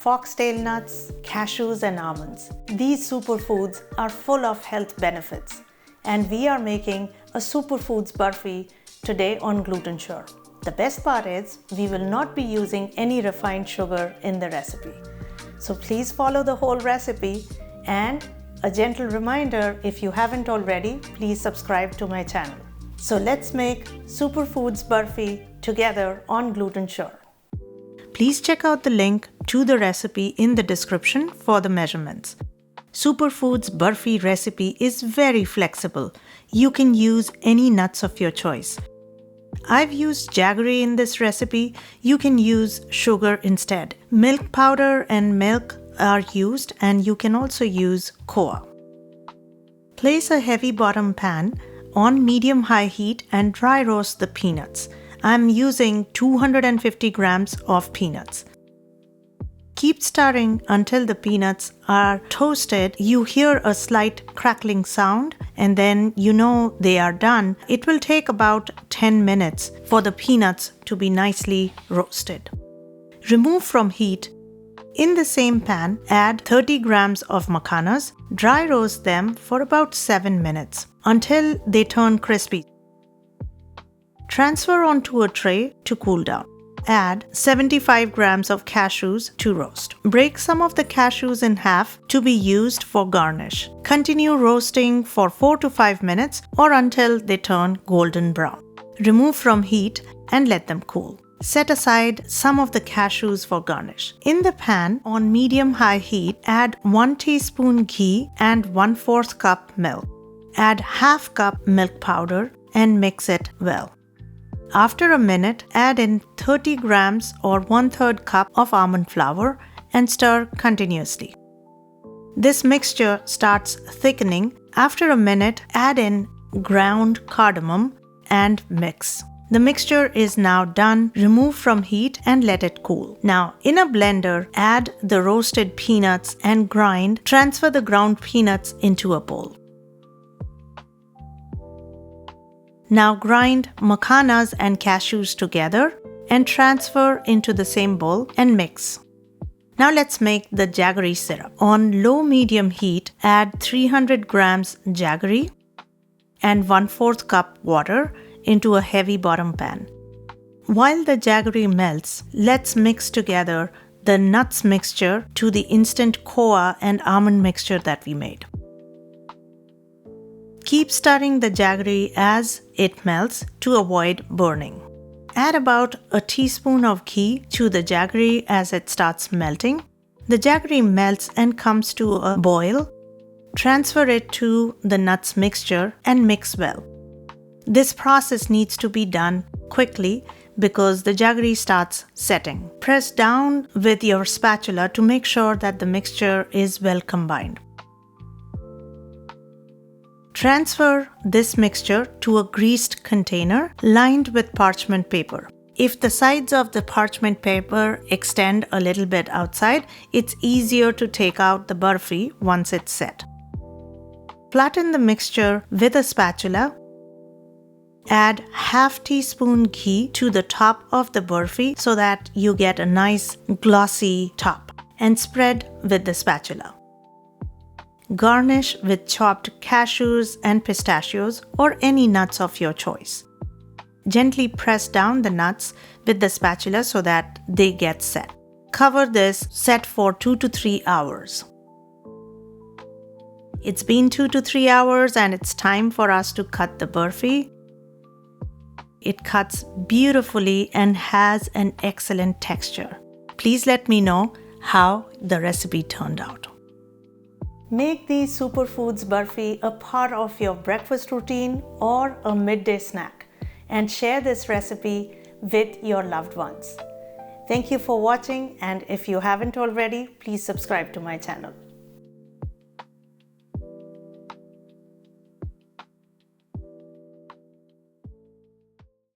foxtail nuts, cashews and almonds. These superfoods are full of health benefits, and we are making a Superfoods Burfi today on Glutensure. The best part is we will not be using any refined sugar in the recipe. So please follow the whole recipe, and a gentle reminder, if you haven't already, please subscribe to my channel. So let's make Superfoods Burfi together on Glutensure. Please check out the link to the recipe in the description for the measurements. Superfoods Burfi recipe is very flexible. You can use any nuts of your choice. I've used jaggery in this recipe. You can use sugar instead. Milk powder and milk are used, and you can also use koa. Place a heavy bottom pan on medium-high heat and dry roast the peanuts. I'm using 250 grams of peanuts. Keep stirring until the peanuts are toasted. You hear a slight crackling sound, and then you know they are done. It will take about 10 minutes for the peanuts to be nicely roasted. Remove from heat. In the same pan, add 30 grams of macanas. Dry roast them for about 7 minutes until they turn crispy. Transfer onto a tray to cool down. Add 75 grams of cashews to roast. Break some of the cashews in half to be used for garnish. Continue roasting for 4 to 5 minutes or until they turn golden brown. Remove from heat and let them cool. Set aside some of the cashews for garnish. In the pan on medium-high heat, add 1 teaspoon ghee and 1/4 cup milk. Add half cup milk powder and mix it well. After a minute, add in 30 grams or 1/3 cup of almond flour and stir continuously. This mixture starts thickening. After a minute, add in ground cardamom and mix. The mixture is now done. Remove from heat and let it cool. Now, in a blender, add the roasted peanuts and grind. Transfer the ground peanuts into a bowl. Now grind macanas and cashews together and transfer into the same bowl and mix. Now let's make the jaggery syrup. On low-medium heat, add 300 grams jaggery and 1/4 cup water into a heavy bottom pan. While the jaggery melts, let's mix together the nuts mixture to the instant koa and almond mixture that we made. Keep stirring the jaggery as it melts to avoid burning. Add about a teaspoon of ghee to the jaggery as it starts melting. The jaggery melts and comes to a boil. Transfer it to the nuts mixture and mix well. This process needs to be done quickly because the jaggery starts setting. Press down with your spatula to make sure that the mixture is well combined. Transfer this mixture to a greased container lined with parchment paper. If the sides of the parchment paper extend a little bit outside, it's easier to take out the burfi once it's set. Flatten the mixture with a spatula. Add half teaspoon ghee to the top of the burfi so that you get a nice glossy top, and spread with the spatula. Garnish with chopped cashews and pistachios or any nuts of your choice. Gently press down the nuts with the spatula so that they get set. Cover this set for 2 to 3 hours. It's been 2 to 3 hours and it's time for us to cut the burfi. It cuts beautifully and has an excellent texture. Please let me know how the recipe turned out. Make these Superfoods Burfi a part of your breakfast routine or a midday snack, and share this recipe with your loved ones. Thank you for watching, and if you haven't already, please subscribe to my channel.